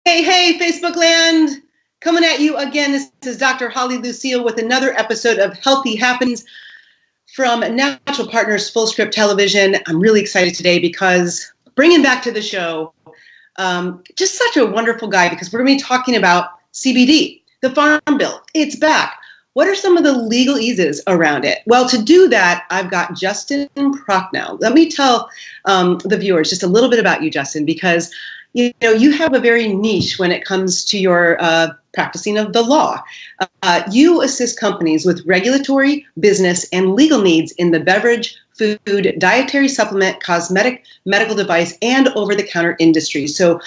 Hey, Facebook land. Coming at you again. This is Dr. Holly Lucille with another episode of Healthy Happens from Natural Partners Full Script Television. I'm really excited today because bringing back to the show, just such a wonderful guy, because we're going to be talking about CBD, the Farm Bill. It's back. What are some of the legal eases around it? Well, to do that, I've got Justin Prochnow. Let me tell the viewers just a little bit about you, Justin, because you have a very niche when it comes to your practicing of the law. You assist companies with regulatory, business, and legal needs in the beverage, food, dietary supplement, cosmetic, medical device, and over-the-counter industries. So,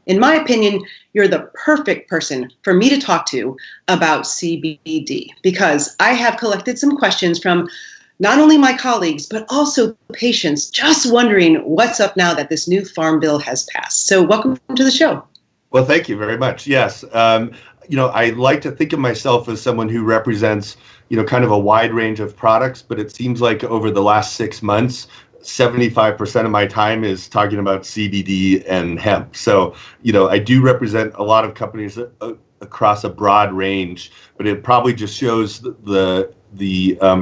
in my opinion, you're the perfect person for me to talk to about CBD, because I have collected some questions from not only my colleagues, but also patients just wondering what's up now that this new Farm Bill has passed. So welcome to the show. Well, thank you very much. Yes. I like to think of myself as someone who represents, kind of a wide range of products, but it seems like over the last 6 months, 75% of my time is talking about CBD and hemp. So, I do represent a lot of companies across a broad range, but it probably just shows the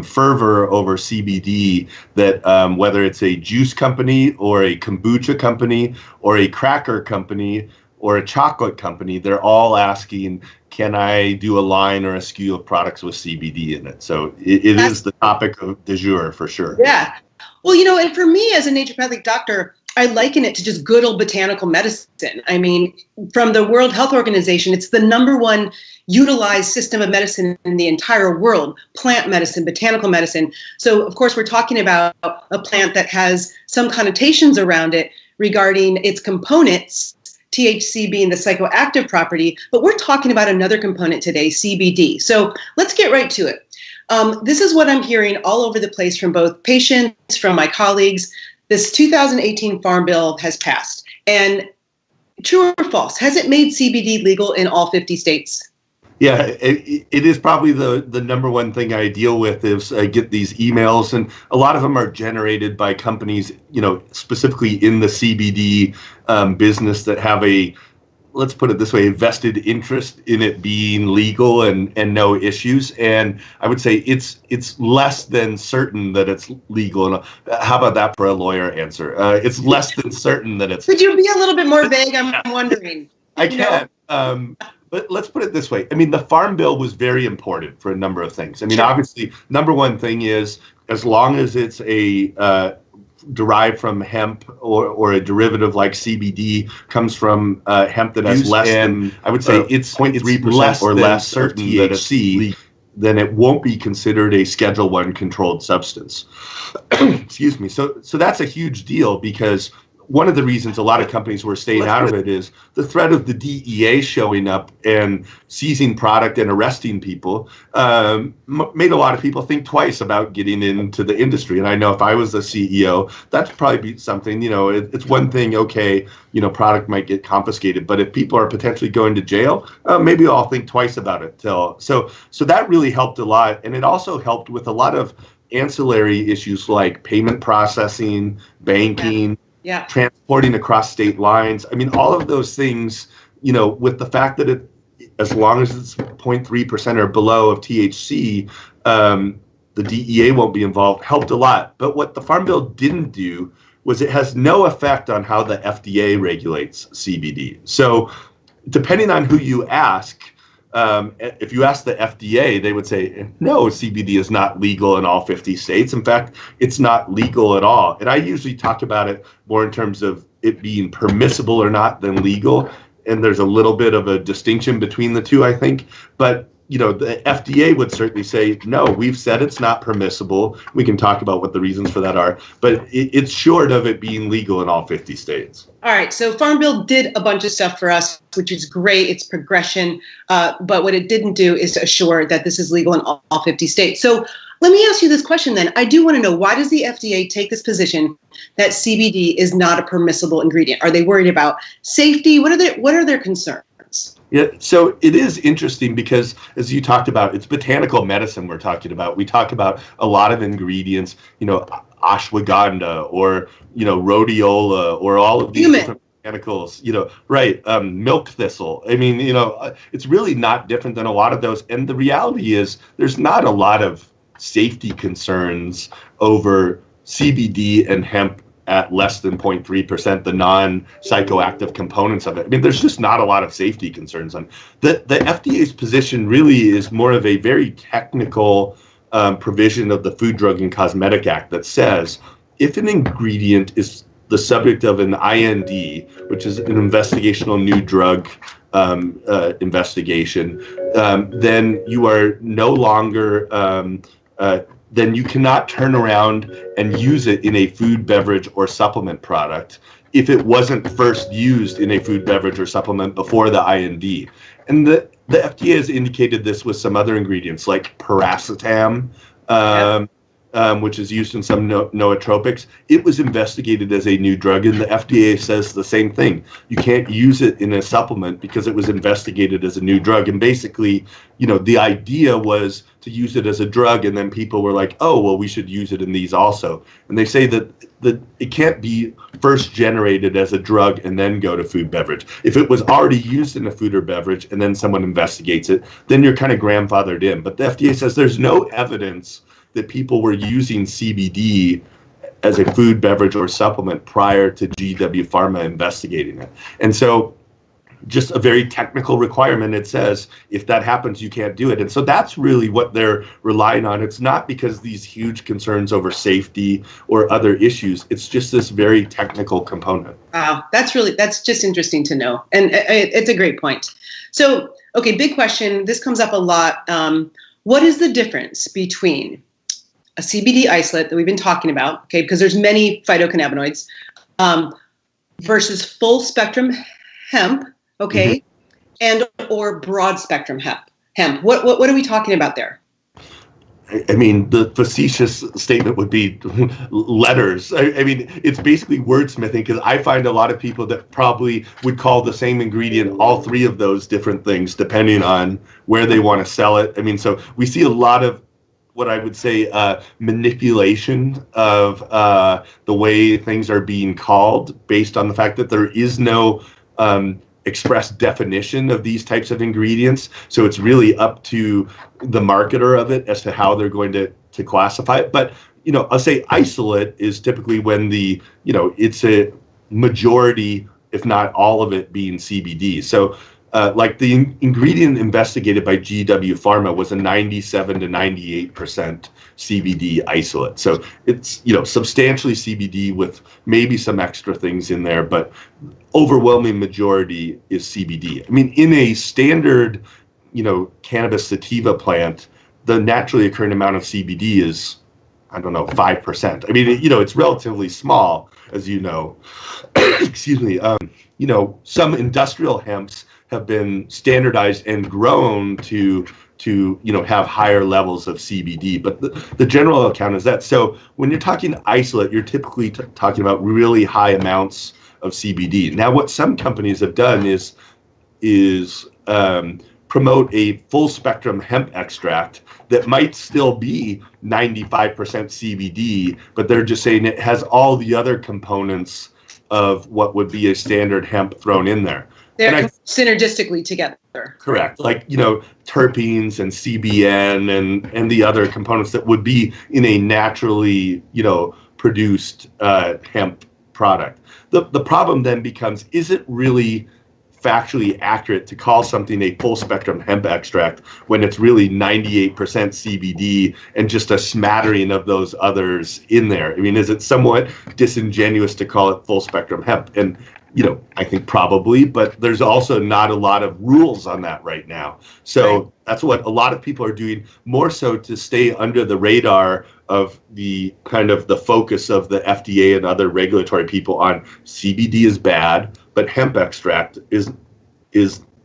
fervor over CBD that whether it's a juice company or a kombucha company or a cracker company or a chocolate company, they're all asking, can I do a line or a SKU of products with CBD in it? So it is the topic of du jour for sure. Yeah. Well, and for me as a naturopathic doctor, I liken it to just good old botanical medicine. I mean, from the World Health Organization, it's the number one utilized system of medicine in the entire world, plant medicine, botanical medicine. So, of course, we're talking about a plant that has some connotations around it regarding its components, THC being the psychoactive property, but we're talking about another component today, CBD. So let's get right to it. This is what I'm hearing all over the place from both patients, from my colleagues. This 2018 Farm Bill has passed. And true or false, has it made CBD legal in all 50 states? Yeah, it is probably the number one thing I deal with is I get these emails, and a lot of them are generated by companies, specifically in the CBD business that have let's put it this way, a vested interest in it being legal and no issues. And I would say it's less than certain that it's legal. And how about that for a lawyer answer? It's less than certain that it's. Could you be a little bit more vague? I'm wondering. I can. But let's put it this way. I mean, the Farm Bill was very important for a number of things. I mean, Obviously, number one thing is as long as it's derived from hemp or a derivative like CBD comes from hemp that has less than, I would say it's 0.3% or less certain that it's legal, then it won't be considered a Schedule I controlled substance. Excuse me. So that's a huge deal, because one of the reasons a lot of companies were staying out of it is the threat of the DEA showing up and seizing product and arresting people made a lot of people think twice about getting into the industry. And I know if I was the CEO, that'd probably be something, it's one thing, okay, product might get confiscated, but if people are potentially going to jail, maybe I'll think twice about it. So that really helped a lot. And it also helped with a lot of ancillary issues like payment processing, banking, transporting across state lines. I mean, all of those things, with the fact that as long as it's 0.3% or below of THC, the DEA won't be involved, helped a lot. But what the Farm Bill didn't do was it has no effect on how the FDA regulates CBD. So depending on who you ask, if you ask the FDA, they would say, no, CBD is not legal in all 50 states. In fact, it's not legal at all. And I usually talk about it more in terms of it being permissible or not than legal. And there's a little bit of a distinction between the two, I think. But the FDA would certainly say, no, we've said it's not permissible. We can talk about what the reasons for that are, but it's short of it being legal in all 50 states. All right. So Farm Bill did a bunch of stuff for us, which is great. It's progression. But what it didn't do is to assure that this is legal in all 50 states. So let me ask you this question then. I do want to know, why does the FDA take this position that CBD is not a permissible ingredient? Are they worried about safety? What are their concerns? Yeah, so it is interesting because, as you talked about, it's botanical medicine we're talking about. We talk about a lot of ingredients, ashwagandha or, rhodiola or all of these different botanicals, right, milk thistle. I mean, it's really not different than a lot of those. And the reality is there's not a lot of safety concerns over CBD and hemp at less than 0.3%, the non-psychoactive components of it. I mean, there's just not a lot of safety concerns on the FDA's position. Really is more of a very technical provision of the Food, Drug, and Cosmetic Act that says if an ingredient is the subject of an IND, which is an investigational new drug investigation, then you are no longer then you cannot turn around and use it in a food, beverage, or supplement product if it wasn't first used in a food, beverage, or supplement before the IND. And the FDA has indicated this with some other ingredients like paracetam, which is used in some nootropics. It was investigated as a new drug, and the FDA says the same thing. You can't use it in a supplement because it was investigated as a new drug. And basically, the idea was to use it as a drug, and then people were like, oh, well, we should use it in these also. And they say that it can't be first generated as a drug and then go to food beverage. If it was already used in a food or beverage and then someone investigates it, then you're kind of grandfathered in. But the FDA says there's no evidence that people were using CBD as a food, beverage, or supplement prior to GW Pharma investigating it. And so just a very technical requirement. It says if that happens, you can't do it. And so that's really what they're relying on. It's not because these huge concerns over safety or other issues. It's just this very technical component. Wow, that's just interesting to know. And it's a great point. So, okay, big question. This comes up a lot. What is the difference between a CBD isolate that we've been talking about, okay, because there's many phytocannabinoids, versus full spectrum hemp, okay, and or broad spectrum hemp? What are we talking about there? I mean, the facetious statement would be letters. I mean, it's basically wordsmithing, because I find a lot of people that probably would call the same ingredient all three of those different things, depending on where they want to sell it. I mean, so we see a lot of what I would say manipulation of the way things are being called based on the fact that there is no express definition of these types of ingredients. So it's really up to the marketer of it as to how they're going to classify it. But, I'll say isolate is typically when it's a majority, if not all of it, being CBD. So like the ingredient investigated by GW Pharma was a 97 to 98% CBD isolate. So it's, substantially CBD with maybe some extra things in there, but overwhelming majority is CBD. I mean, in a standard, cannabis sativa plant, the naturally occurring amount of CBD is, 5%. I mean, it's relatively small, as you know. Excuse me. Some industrial hemps have been standardized and grown to have higher levels of CBD, but the general account is that. So when you're talking isolate, you're typically talking about really high amounts of CBD. Now, what some companies have done is promote a full spectrum hemp extract that might still be 95% CBD, but they're just saying it has all the other components of what would be a standard hemp thrown in there. They're synergistically together. Correct. Like, terpenes and CBN and the other components that would be in a naturally, produced hemp product. The problem then becomes, is it really factually accurate to call something a full spectrum hemp extract when it's really 98% CBD and just a smattering of those others in there? I mean, is it somewhat disingenuous to call it full spectrum hemp? And I think probably, but there's also not a lot of rules on that right now. So that's what a lot of people are doing, more so to stay under the radar of the kind of the focus of the FDA and other regulatory people on CBD is bad, but hemp extract is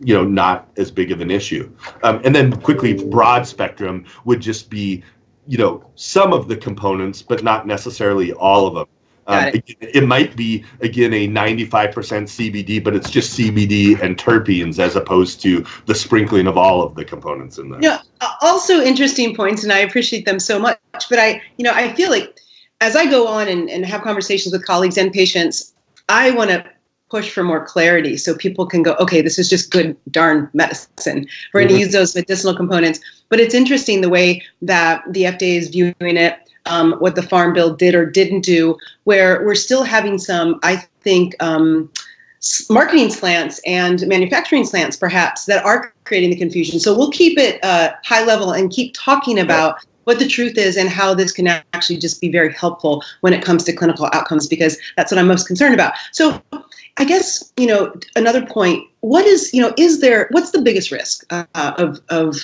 not as big of an issue. And then quickly, broad spectrum would just be, some of the components, but not necessarily all of them. It might be, again, a 95% CBD, but it's just CBD and terpenes as opposed to the sprinkling of all of the components in there. Yeah, also interesting points, and I appreciate them so much. But I feel like as I go on and have conversations with colleagues and patients, I want to push for more clarity so people can go, okay, this is just good darn medicine. We're going to use those medicinal components. But it's interesting the way that the FDA is viewing it, what the Farm Bill did or didn't do, where we're still having some, I think, marketing slants and manufacturing slants perhaps that are creating the confusion. So we'll keep it high level and keep talking about what the truth is and how this can actually just be very helpful when it comes to clinical outcomes, because that's what I'm most concerned about. So I guess, another point, what's the biggest risk of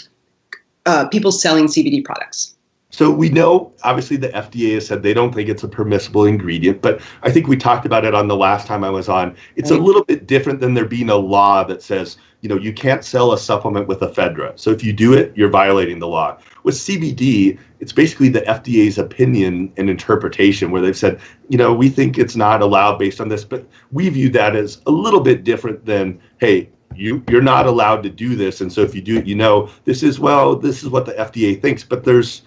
people selling CBD products? So we know, obviously, the FDA has said they don't think it's a permissible ingredient, but I think we talked about it on the last time I was on. It's a little bit different than there being a law that says, you can't sell a supplement with ephedra. So if you do it, you're violating the law. With CBD, it's basically the FDA's opinion and interpretation where they've said, we think it's not allowed based on this, but we view that as a little bit different than, hey, you're not allowed to do this. And so if you do it, this is what the FDA thinks, but there's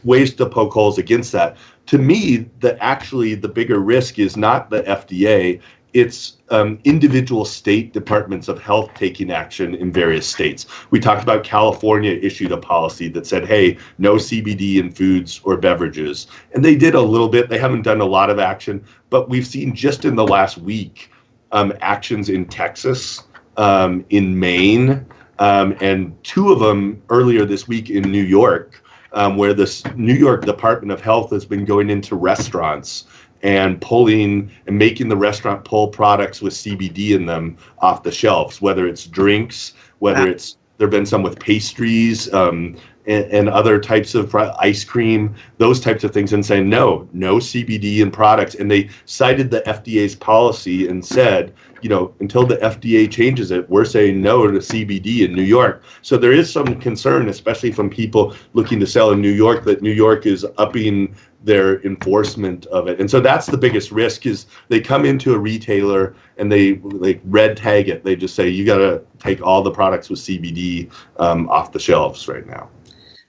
ways to poke holes against that. To me, the bigger risk is not the FDA, it's individual state departments of health taking action in various states. We talked about California issued a policy that said, hey, no CBD in foods or beverages. And they did a little bit. They haven't done a lot of action, but we've seen just in the last week actions in Texas, in Maine, and two of them earlier this week in New York, where the New York Department of Health has been going into restaurants and pulling and making the restaurant pull products with CBD in them off the shelves, whether it's drinks, there have been some with pastries and other types of ice cream, those types of things, and saying, no CBD in products. And they cited the FDA's policy and said, until the FDA changes it, we're saying no to CBD in New York. So there is some concern, especially from people looking to sell in New York, that New York is upping their enforcement of it. And so that's the biggest risk, is they come into a retailer and they red tag it. They just say, you got to take all the products with CBD off the shelves right now.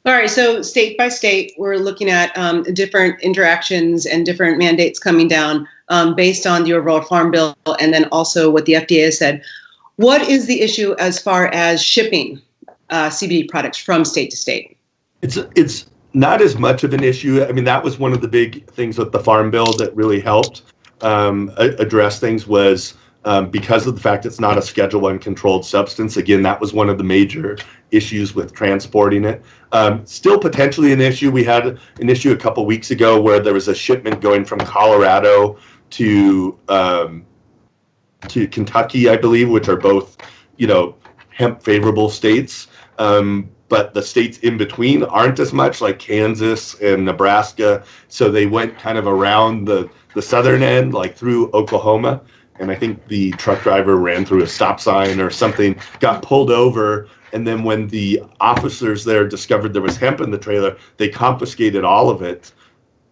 All right, so state by state, we're looking at different interactions and different mandates coming down based on the overall Farm Bill and then also what the FDA has said. What is the issue as far as shipping CBD products from state to state? It's not as much of an issue. I mean, that was one of the big things with the Farm Bill that really helped address things was because of the fact it's not a Schedule I controlled substance. Again, that was one of the major issues with transporting it. Still potentially an issue. We had an issue a couple weeks ago where there was a shipment going from Colorado to Kentucky, I believe, which are both, hemp favorable states. But the states in between aren't as much, like Kansas and Nebraska. So they went kind of around the southern end, like through Oklahoma. And I think the truck driver ran through a stop sign or something, got pulled over. And then when the officers there discovered there was hemp in the trailer, they confiscated all of it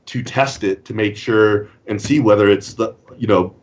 to test it to make sure and see whether it's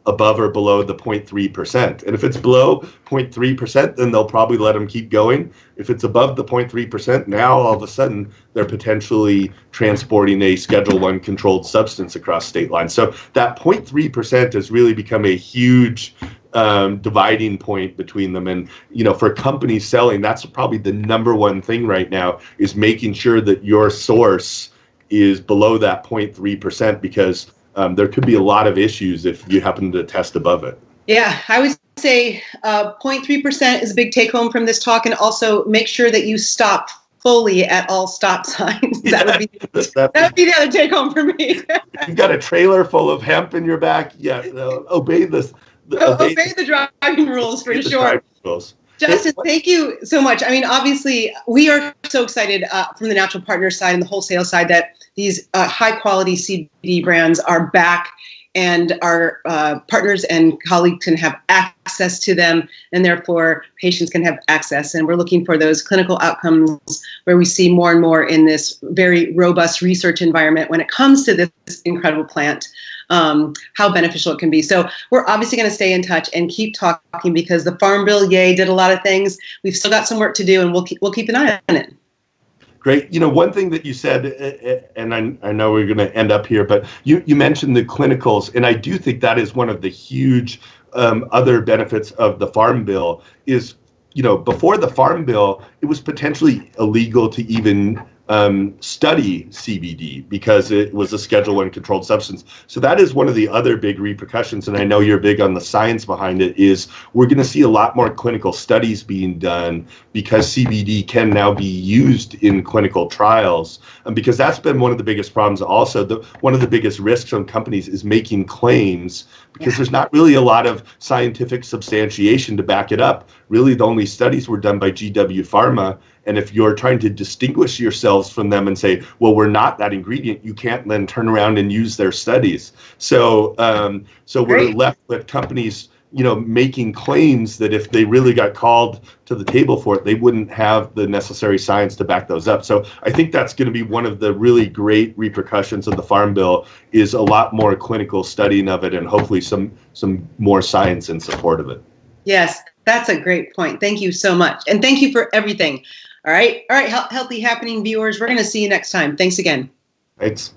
above or below the 0.3%. And if it's below 0.3%, then they'll probably let them keep going. If it's above the 0.3%, now all of a sudden they're potentially transporting a Schedule I controlled substance across state lines. So that 0.3% has really become a huge dividing point between them. And, for companies selling, that's probably the number one thing right now, is making sure that your source is below that 0.3%, because there could be a lot of issues if you happen to test above it. Yeah, I would say 0.3% is a big take home from this talk, and also make sure that you stop fully at all stop signs. That would be the other take home for me. You've got a trailer full of hemp in your back. Yeah, obey the driving rules for sure. Justin, thank you so much. I mean, obviously, we are so excited from the Natural Partners side and the wholesale side that these high-quality CBD brands are back, and our partners and colleagues can have access to them, and therefore patients can have access. And we're looking for those clinical outcomes where we see more and more in this very robust research environment when it comes to this incredible plant, how beneficial it can be. So we're obviously going to stay in touch and keep talking, because the Farm Bill, yay, did a lot of things. We've still got some work to do, and we'll keep an eye on it. Great. One thing that you said, and I know we're going to end up here, but you mentioned the clinicals, and I do think that is one of the huge other benefits of the Farm Bill is, before the Farm Bill, it was potentially illegal to even study CBD because it was a Schedule I controlled substance. So that is one of the other big repercussions, and I know you're big on the science behind it, is we're going to see a lot more clinical studies being done because CBD can now be used in clinical trials. Because that's been one of the biggest problems also. One of the biggest risks on companies is making claims because there's not really a lot of scientific substantiation to back it up. Really, the only studies were done by GW Pharma. And if you're trying to distinguish yourselves from them and say, well, we're not that ingredient, you can't then turn around and use their studies. So we're left with companies, making claims that if they really got called to the table for it, they wouldn't have the necessary science to back those up. So I think that's going to be one of the really great repercussions of the Farm Bill, is a lot more clinical studying of it and hopefully some more science in support of it. Yes, that's a great point. Thank you so much. And thank you for everything. All right. Healthy Happening viewers, we're going to see you next time. Thanks again. Thanks.